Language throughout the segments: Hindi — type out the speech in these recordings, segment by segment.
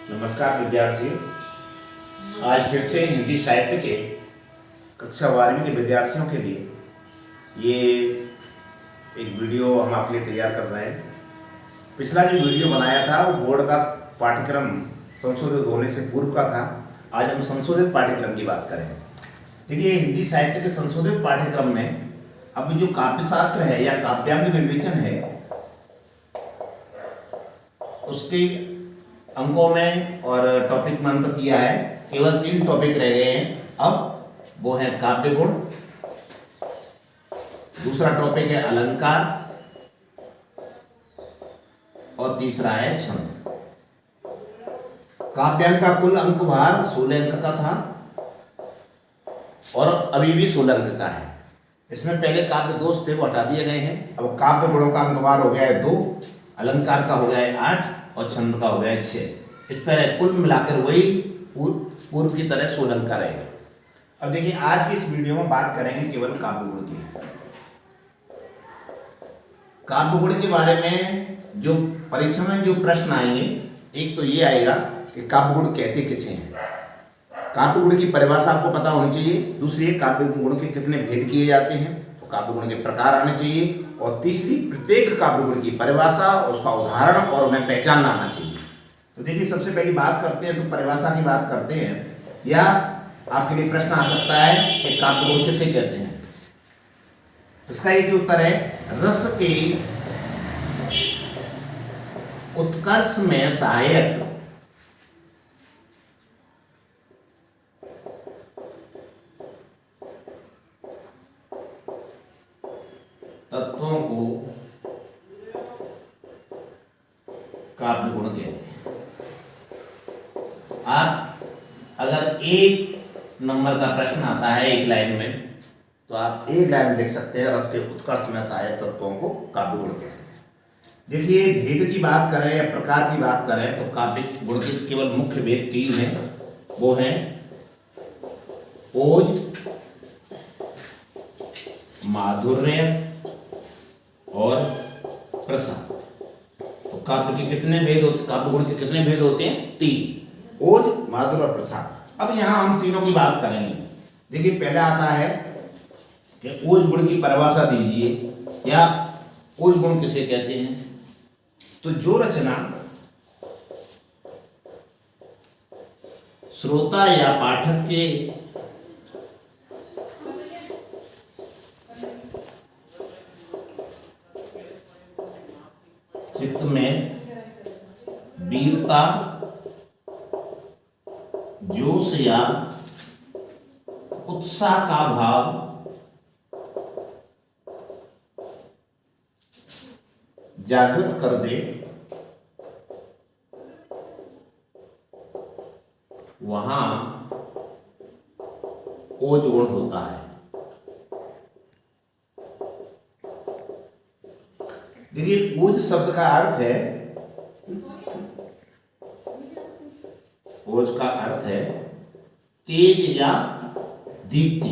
नमस्कार विद्यार्थियों, आज फिर से हिंदी साहित्य के कक्षा 12वीं के विद्यार्थियों के लिए ये एक वीडियो हम आपके लिए तैयार कर रहे हैं। पिछला जो वीडियो बनाया था वो बोर्ड का पाठ्यक्रम संशोधित होने से पूर्व का था। आज हम संशोधित पाठ्यक्रम की बात करें। देखिए, हिंदी साहित्य के संशोधित पाठ्यक्रम में अब जो काव्यशास्त्र है या काव्यांग विवेचन है उसके अंकों में और टॉपिक में अंतर किया है। केवल 3 टॉपिक रह गए हैं अब, वो है काव्य गुण, दूसरा टॉपिक है अलंकार और तीसरा है छंद। काव्यांग का कुल अंक भार 16 अंक का था और अभी भी 16 अंक का है। इसमें पहले काव्य दोष थे, वो हटा दिए गए हैं। अब काव्य गुणों का अंक भार हो गया है 2, अलंकार का हो गया है 8 और छंद का हो गया है 6। इस तरह कुल मिलाकर वही पूर्व की तरह 16 अंक का रहेगा। अब देखिए, आज की इस वीडियो में बात करेंगे केवल काव्य गुण की। काव्य गुण के बारे में जो परीक्षा में जो प्रश्न आएंगे, एक तो ये आएगा कि काव्य गुण कहते किसे हैं। काव्य गुण की परिभाषा आपको पता होनी चाहिए। दूसरी, काव्य गुण के कितने भेद किए जाते हैं, तो काव्य गुण के प्रकार आने चाहिए। और तीसरी, प्रत्येक काव्य गुण की परिभाषा, उसका उदाहरण और उन्हें पहचानना आना चाहिए। तो देखिए, सबसे पहली बात करते हैं तो परिभाषा की बात करते हैं, या आपके लिए प्रश्न आ सकता है कि काव्य गुण किसे कहते हैं। इसका एक उत्तर है, रस के उत्कर्ष में सहायक तत्वों को काव्य गुण कहते हैं। आप अगर एक नंबर का प्रश्न आता है एक लाइन में, तो आप एक लाइन लिख सकते हैं, रस के उत्कर्ष में सहायक तत्वों को काव्य गुण कहते हैं। देखिए, भेद की बात करें या प्रकार की बात करें तो काव्य गुण के केवल मुख्य भेद 3 हैं। वो हैं ओज, माधुर्य और प्रसाद। तो काव्य के कितने भेद होते, काव्य गुण के कितने भेद होते हैं? 3, ओज, माधुर्य और प्रसाद। अब यहां हम तीनों की बात करेंगे। देखिए, पहला आता है कि ओज गुण की परिभाषा दीजिए, या ओज गुण किसे कहते हैं। तो जो रचना श्रोता या पाठक के चित्त में वीरता, जोश या उत्साह का भाव जागृत कर दे, वहां ओज गुण होता है। देखिए, ओज शब्द का अर्थ है, ओज का अर्थ है तेज या दीप्ति।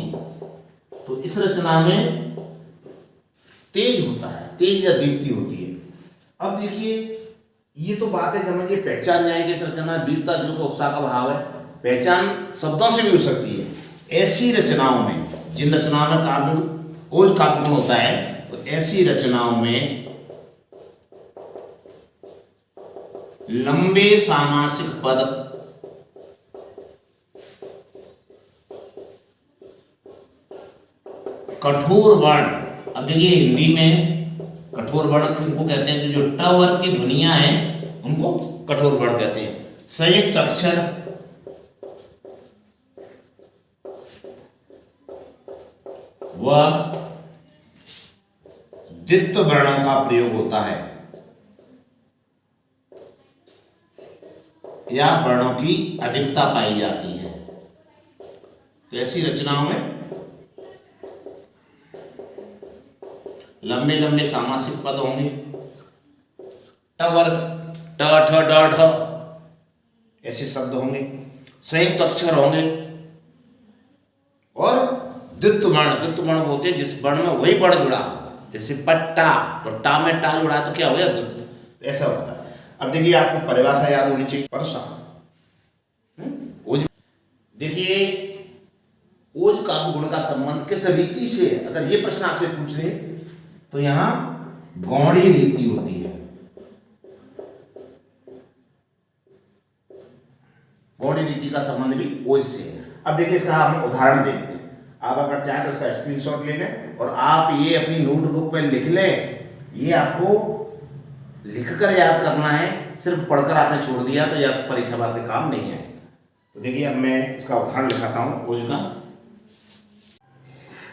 तो इस रचना में तेज होता है, तेज या दीप्ति होती है। अब देखिए, ये तो बात है, जब ये पहचान जाए कि इस रचना में वीरता, जोश और उत्साह का भाव है। पहचान शब्दों से भी हो सकती है। ऐसी रचनाओं में, जिन रचनाओं में काव्य ओज काव्य गुण होता है, तो ऐसी रचनाओं में लंबे सामासिक पद, कठोर वर्ण। अब देखिए, हिंदी में कठोर वर्ण किनको कहते हैं? जो ट वर्ग की ध्वनियां हैं उनको कठोर वर्ण कहते हैं। संयुक्त अक्षर, व द्वित्व वर्णों का प्रयोग होता है, या वर्णों की अधिकता पाई जाती है। तो ऐसी रचनाओं में लंबे लंबे सामासिक पद होंगे, ट वर्ग, ट ठ ड ढ ऐसे शब्द होंगे, संयुक्त अक्षर होंगे और द्वित्व वर्ण होते हैं जिस वर्ण में वही वर्ण जुड़ा। जैसे पट्टा, तो टा में टा जुड़ा तो क्या हो गया? द्वित्व। ऐसा होता है। अब देखिए, आपको परिभाषा याद होनी चाहिए। परसा, ओज काव्य गुण का संबंध किस रीति से है, अगर ये प्रश्न आपसे पूछ रहे तो यहां गौड़ी रीति होती है। गौड़ी रीति का संबंध भी ओज से है। अब देखिए इसका हम उदाहरण देखते हैं। आप अगर चाहें तो इसका स्क्रीनशॉट ले लें और आप ये अपनी नोटबुक पर लिख लें। ये आपको लिखकर याद करना है, सिर्फ पढ़कर आपने छोड़ दिया तो यह परीक्षा में आपके काम नहीं है। तो देखिए अब मैं इसका उदाहरण लिखाता हूँ ओज का।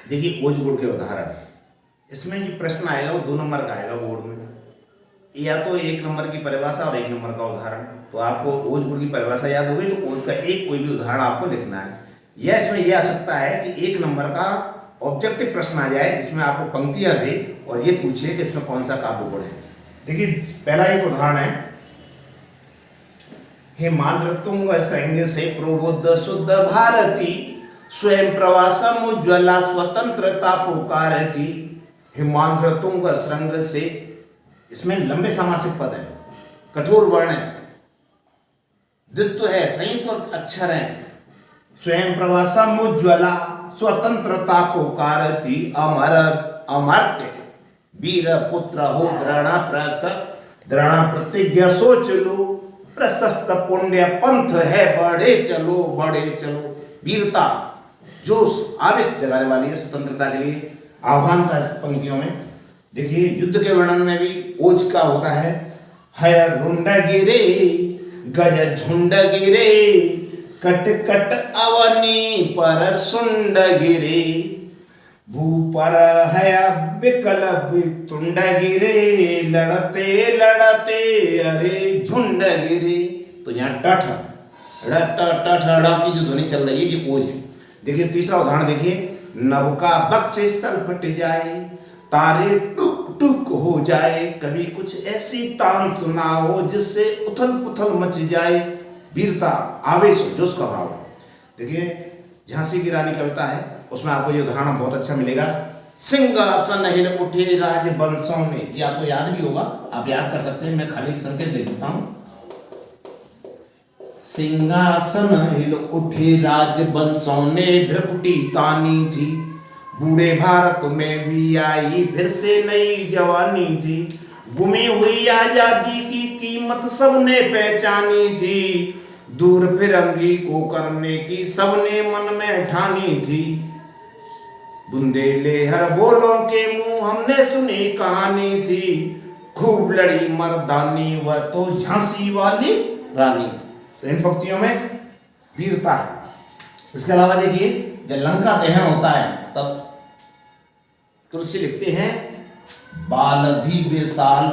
देखिए ओज गुण के उदाहरण, इसमें जो प्रश्न आएगा वो 2 नंबर का आएगा बोर्ड में, या तो 1 नंबर की परिभाषा और 1 नंबर का उदाहरण। तो आपको ओज गुण की परिभाषा याद हो गई तो ओज का एक कोई भी उदाहरण आपको लिखना है। या इसमें यह आ सकता है कि 1 नंबर का ऑब्जेक्टिव प्रश्न आ जाए जिसमें आपको पंक्तियां दे और ये पूछे कि इसमें कौन सा काव्य गुण है। देखिए पहला एक उदाहरण है, हेमाद्रतुंग संग से प्रबुद्ध शुद्ध भारती, स्वयं प्रवासम उज्ज्वला स्वतंत्रता पुकारती। हेमाद्रतुंग श्रृंग से, इसमें लंबे समासिक पद है, कठोर वर्ण है, द्वित्व है, संयुक्त अक्षर है। स्वयं प्रवासम उज्ज्वला स्वतंत्रता पुकारती, अमर अमर्त्य वीर पुत्र हो दृढ़ प्रतिज्ञा सोच लो, प्रशस्त पुण्य पंथ है बढ़े चलो बढ़े चलो। वीरता, जोश, आवेश जगाने वाली है, स्वतंत्रता के लिए आह्वान था पंक्तियों में। देखिए युद्ध के वर्णन में भी ओज का होता है, रुंड गिरे गज झुंड गिरे, कट कट अवनी पर सुंड गिरे, भू पर है विकल तुंड गिरे, लड़ते लड़ते अरे झुंड गिरे। तो यहाँ टठ की जो ध्वनि चल रही है ये ओज है। देखिए तीसरा उदाहरण देखिए, नभ का वक्ष स्थल फट जाए, तारे टुक टुक हो जाए, कभी कुछ ऐसी तान सुनाओ जिससे उथल पुथल मच जाए। वीरता, आवेश, जोश का भाव। देखिए झांसी की रानी कविता है, उसमें आपको ये उदाहरण बहुत अच्छा मिलेगा। सिंहासन हिल उठे राजवंशों में, ये आपको याद भी होगा, आप याद कर सकते हैं, मैं खाली एक संकेत लिख देता हूं। सिंहासन हिल उठे राजवंशों ने, भ्रकुटी तानी थी, बूढ़े भारत में भी आई फिर से नई जवानी थी, गुमी हुई आजादी की कीमत सबने पहचानी थी, दूर फिरंगी को करने की सबने मन में ठानी थी, बुंदेले हर बोलों के मुंह हमने सुनी कहानी थी, खूब लड़ी मर्दानी वह तो झांसी वाली रानी। तो इन पंक्तियों में वीरता है। इसके अलावा देखिए जब लंका दहन होता है तब तुलसी लिखते हैं, बालधि विशाल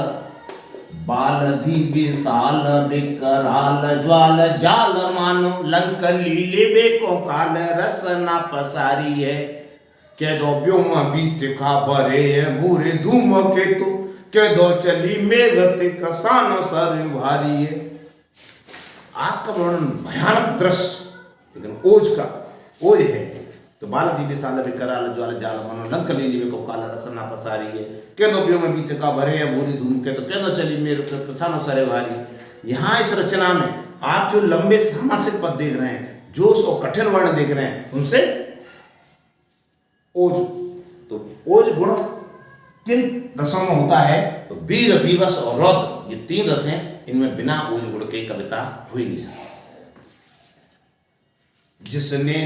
विकराल ज्वाल जाल मानो, लंक लीले बेको काल रस न पसारी है, के दो व्योम बीत खा भरे हैं भूरे धूम के तो, के दो चली मेघते कसान सर भारी है। आग का वर्णन भयानक दृश्य, लेकिन ओज है। तो बालधि विशाल विकराल ज्वाल जाल मानो, लंक लीले बेको काल रस न पसारी है, के दो व्योम बीत खा भरे हैं भूरे धूम के तो, के दो चली मेघते कसान सर भारी। यहाँ इस रचना में आप जो लंबे सामासिक पद देख रहे हैं, जोश और कठिन वर्ण देख रहे हैं, उनसे ओज। तो ओज गुण किन रसों में होता है? तो वीर, बीभत्स और रौद्र, ये 3 रस हैं, इनमें बिना ओज गुण के कविता हो ही नहीं सकती। जिसने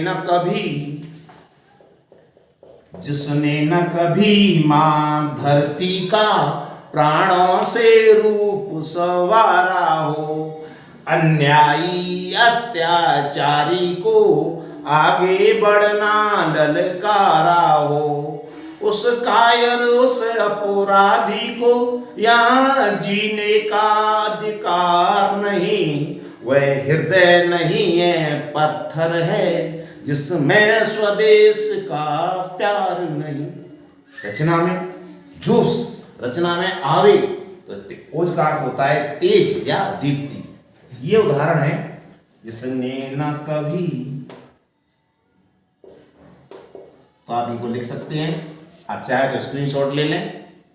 न कभी मां धरती का प्राणों से रूप सवारा हो, अन्यायी अत्याचारी को आगे बढ़ना ललकारा हो, उस कायर उस अपराधी को यहाँ जीने का अधिकार नहीं, वह हृदय नहीं है पत्थर है जिसमें स्वदेश का प्यार नहीं। रचना में जोश, रचना में आवेग। तो ओज का अर्थ होता है तेज या दीप्ति। ये उदाहरण है, जिसने न कभी, तो आप इनको लिख सकते हैं। आप चाहे तो स्क्रीनशॉट ले लें,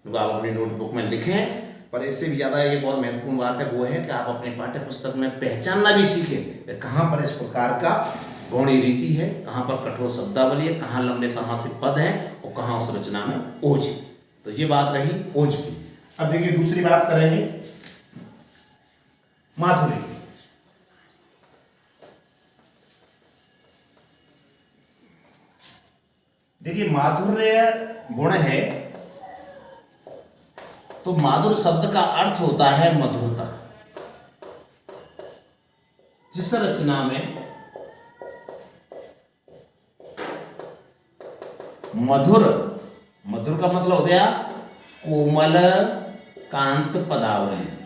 तो आप अपनी नोटबुक में लिखें। पर इससे भी ज़्यादा एक और महत्वपूर्ण बात है, वो है कि आप अपने पाठ्य पुस्तक में पहचानना भी सीखें कि कहाँ पर इस प्रकार का गौणी रीति है, कहाँ पर कठोर शब्दावली है, कहाँ लंबे समासिक पद है और कहाँ उस रचना में ओज है। तो ये बात रही ओज की। अब देखिए दूसरी बात करेंगे माधुर्य की। देखिए माधुर्य गुण है तो माधुर शब्द का अर्थ होता है मधुरता। जिस रचना में मधुर, मधुर का मतलब हो गया कोमल कांत पदावली।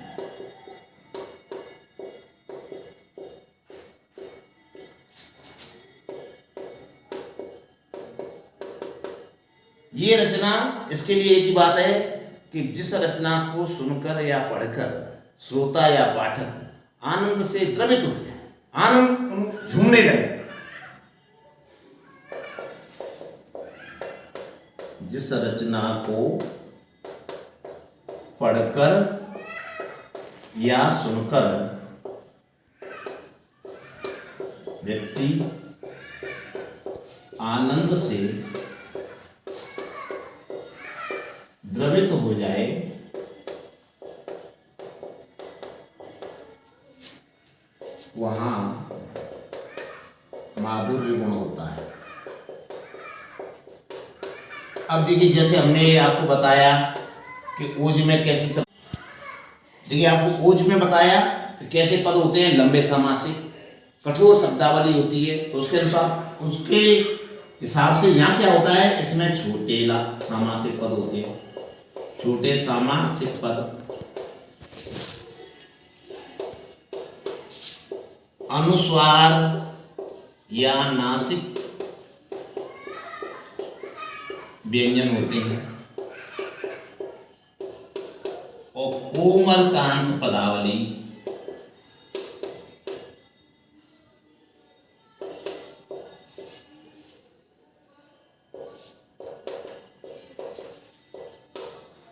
ये रचना, इसके लिए एक ही बात है कि जिस रचना को सुनकर या पढ़कर श्रोता या पाठक आनंद से द्रवित हो जाए, आनंद झूमने लगे, जिस रचना को पढ़कर या सुनकर व्यक्ति आनंद से द्रवित हो जाए, वहां माधुर्य गुण होता है। अब देखिए जैसे हमने आपको बताया कि ओज में कैसी सब, देखिए आपको ओज में बताया कि कैसे पद होते हैं, लंबे समासिक, कठोर शब्दावली होती है। तो उसके अनुसार, उसके हिसाब से यहाँ क्या होता है, इसमें छोटे समासिक पद होते हैं, छोटे समासिक पद, अनुस्वार या नासिक व्यंजन होते हैं और कोमल कांत पदावली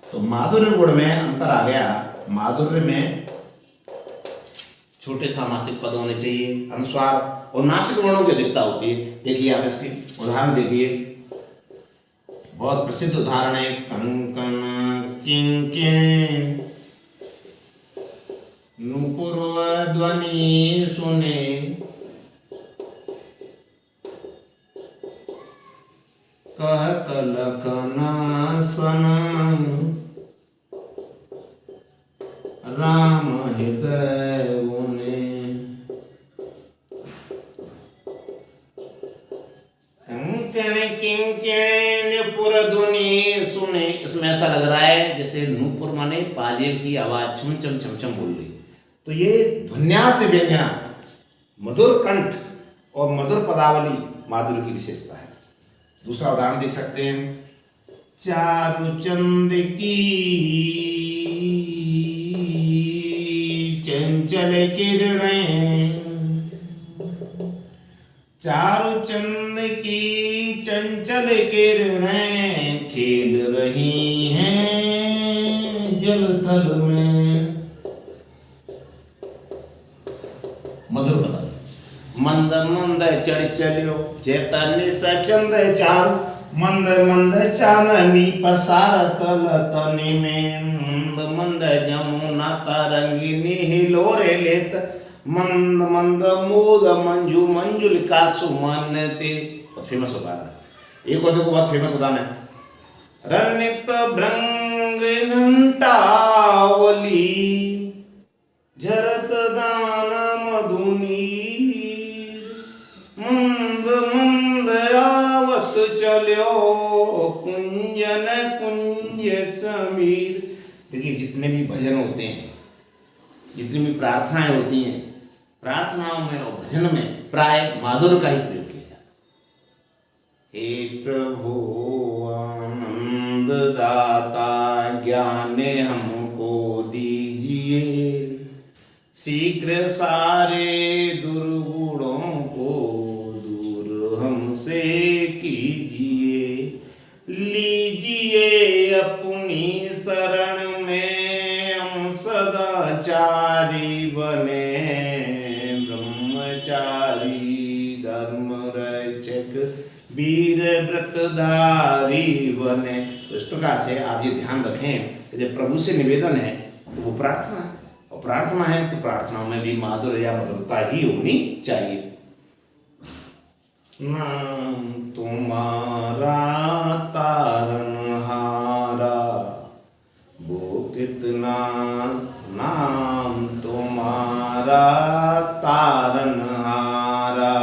तो माधुर्य गुण में अंतर आ गया। माधुर्य में छोटे सामासिक पद होने चाहिए, अनुस्वार और नासिक वर्णों की अधिकता होती है। देखिए आप इसके उदाहरण देखिए, बहुत प्रसिद्ध उदाहरण है कंकण किंकिण नूपुर ध्वनि सुने, कहत लखन सन राम हृदय उने। कंकण किंकिण नूपुर ध्वनि सुने, इसमें ऐसा लग रहा है जैसे नूपुर माने पाजेब की आवाज छम छम छम छम बोल रही। तो ये ध्वन्यार्थ व्यंजना, मधुर कंठ और मधुर पदावली माधुर्य की विशेषता है। दूसरा उदाहरण देख सकते हैं, चारु चंद की चंचल किरणें, चारु चंद की चंचल किरणें खेल रही हैं जल थल में। मधुर पदावली। मंद मंद चढ़ चलियो चैतन्य सचंद चारु, मंद मंद चाननी पसार तल तनि में, मंद मंद जमुना तरंगिनी हिलोरे लेत, मंद मंद मोद मंजू मंजुल का सुमन ते। तो फेमस उदाहरण, एक और देखो बहुत फेमस उदाहरण है, रनित भृंग घंटावली झरत दाना मधुनी, मंद मंद आवत चलो कुंजन कुंज समीर। देखिए जितने भी भजन होते हैं, जितनी भी प्रार्थनाएं होती हैं, प्रार्थनाओं में और भजन में प्राय माधुर्य का ही प्रयोग किया जाता है। हे प्रभु आनंद दाता ज्ञान हमको दीजिए, शीघ्र सारे दुर्गुणों को दूर हमसे कीजिए, लीजिए अपनी शरण में हम सदाचारी बने, ब्रह्मचारी धर्म वीर व्रतधारी बने। तो इस प्रकार से आप ये ध्यान रखें कि जब प्रभु से निवेदन है तो वो प्रार्थना है, और प्रार्थना है तो प्रार्थना में भी माधुर्य या मधुरता ही होनी चाहिए। नाम तुम्हारा तारनहारा, वो कितना, नाम तुम्हारा तारनहारा,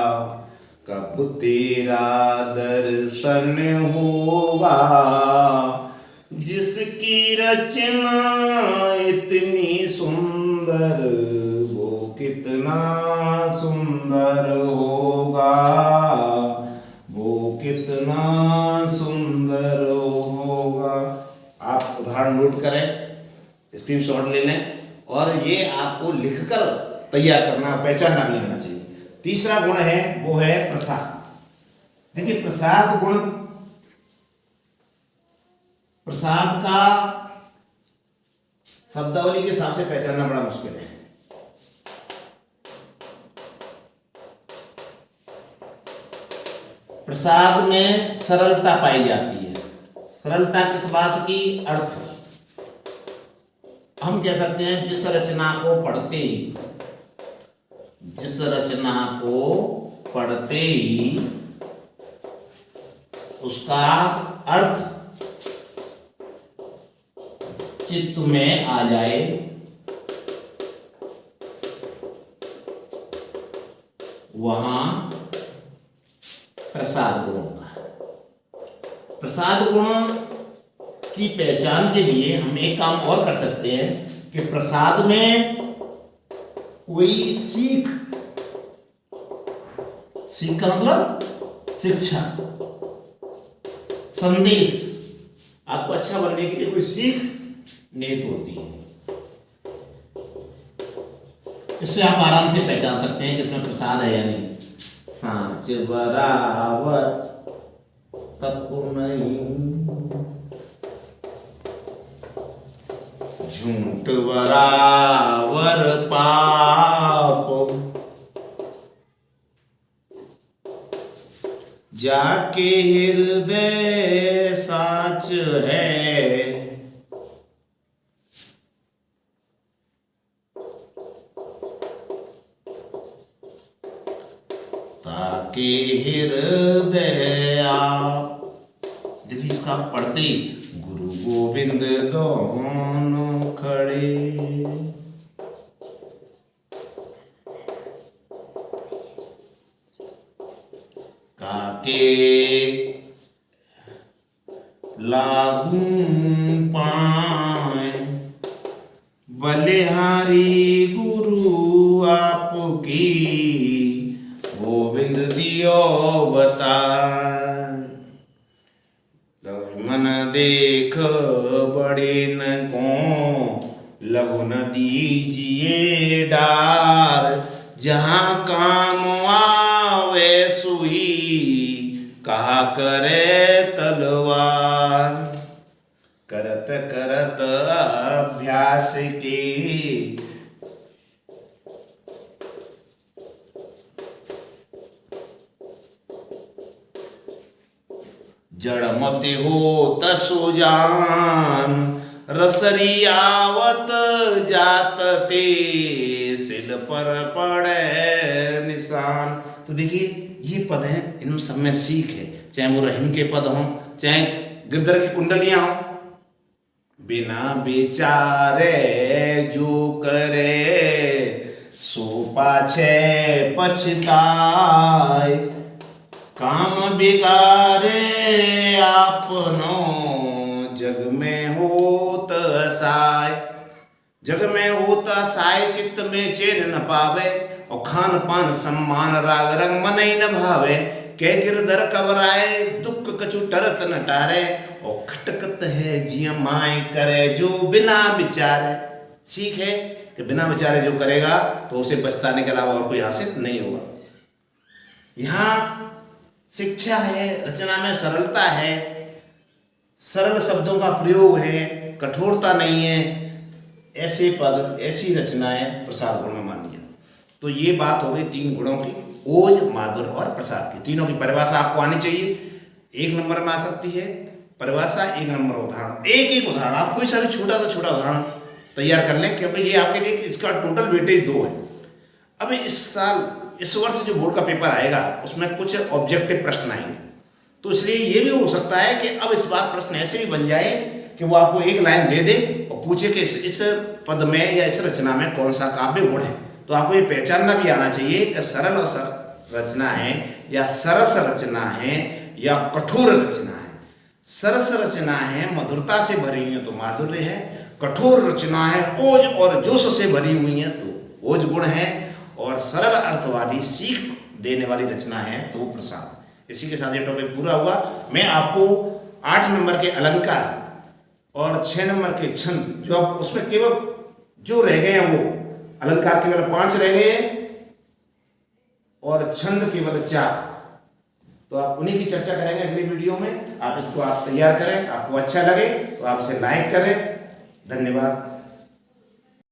कब तेरा दर्शन होगा, जिसकी रचना इतनी सुंदर, वो कितना सुंदर होगा, वो कितना सुंदर होगा। आप उदाहरण नोट करें, स्क्रीनशॉट ले लें, और ये आपको लिखकर तैयार करना, पहचानना भी आना चाहिए। तीसरा गुण है वो है प्रसाद। देखिए प्रसाद गुण, प्रसाद का शब्दावली के हिसाब से पहचानना बड़ा मुश्किल है। प्रसाद में सरलता पाई जाती है। सरलता किस बात की? अर्थ। हम कह सकते हैं जिस रचना को पढ़ते ही, जिस रचना को पढ़ते ही उसका अर्थ चित्त में आ जाए, वहां प्रसाद गुण होता है। प्रसाद गुण की पहचान के लिए हम एक काम और कर सकते हैं कि प्रसाद में कोई सीख का मतलब शिक्षा, संदेश, आपको अच्छा बनने के लिए कोई सीख निहित होती है। इससे आप आराम से पहचान सकते हैं कि इसमें प्रसाद है या नहीं। सांच बराबर तप नहीं, झूठ बराबर पाप, जाके हृदय साच है, ताके हृदय आप। देखिए इसका पढ़ते गुरु गोविंद दोनों खड़े, काके लागू पाए, बलिहारी गुरु आपकी, गोविंद दियो बताए, मन देख बड़े न को, लघु न दीजिए डार, जहाँ काम आवे सुई, कहा करे तलवार, करत करत अभ्यास की, जड़ मत हो सुजान, रसरियावत जात ते, सिल पर पड़े निशान। तो देखिए ये पद हैं, इनमें सब में सीख है, चाहे वो रहीम के पद हों, चाहे गिरधर की कुंडलियां हों। बिना बेचारे जो करे, सो पाछे पछताए, काम बिगारे आपनो, जग में होत असाय, जग में होत असाय, चित्त में चैन न पावे, और खान पान सम्मान राग रंग मन ही न भावे, कह गिरधर कबराए, दुख कछु टरत न टारे, और खटकत है जिया माए करे, जो बिना विचारे। सीख है कि बिना विचारे जो करेगा तो उसे पछताने के अलावा और कोई हासिल नहीं होगा। यहाँ शिक्षा है, रचना में सरलता है, सरल शब्दों का प्रयोग है, कठोरता नहीं है। ऐसे पद, ऐसी रचनाएं प्रसाद गुण में मानी है। तो ये बात हो गई 3 गुणों की, ओज, माधुर्य और प्रसाद की। तीनों की परिभाषा आपको आनी चाहिए। 1 नंबर में आ सकती है परिभाषा, 1 नंबर उदाहरण। एक उदाहरण आप कोई सा भी छोटा से छोटा उदाहरण तैयार कर लें, क्योंकि ये आपके लिए इसका टोटल वेटेज 2 है। अब इस वर्ष जो बोर्ड का पेपर आएगा उसमें कुछ ऑब्जेक्टिव प्रश्न आएंगे, तो इसलिए ये भी हो सकता है कि अब इस बार प्रश्न ऐसे भी बन जाए कि वो आपको एक लाइन दे दे और पूछे कि इस पद में या इस रचना में कौन सा काव्य गुण है। तो आपको ये पहचानना भी आना चाहिए कि सरल और सरल रचना है या सरस रचना है या कठोर रचना है। सरस रचना है, मधुरता से भरी हुई है तो माधुर्य है। कठोर रचना है, ओज और जोश से भरी हुई है तो ओज गुण है। और सरल अर्थ वाली, सीख देने वाली रचना है तो वो प्रसाद। इसी के साथ ये टॉपिक पूरा हुआ। मैं आपको 8 नंबर के अलंकार और 6 नंबर के छंद, जो आप उसमें केवल जो रह गए हैं वो अलंकार केवल 5 रह गए हैं और छंद केवल 4, तो आप उन्हीं की चर्चा करेंगे अगली वीडियो में। आप इसको तैयार करें, आपको अच्छा लगे तो आप इसे लाइक करें। धन्यवाद।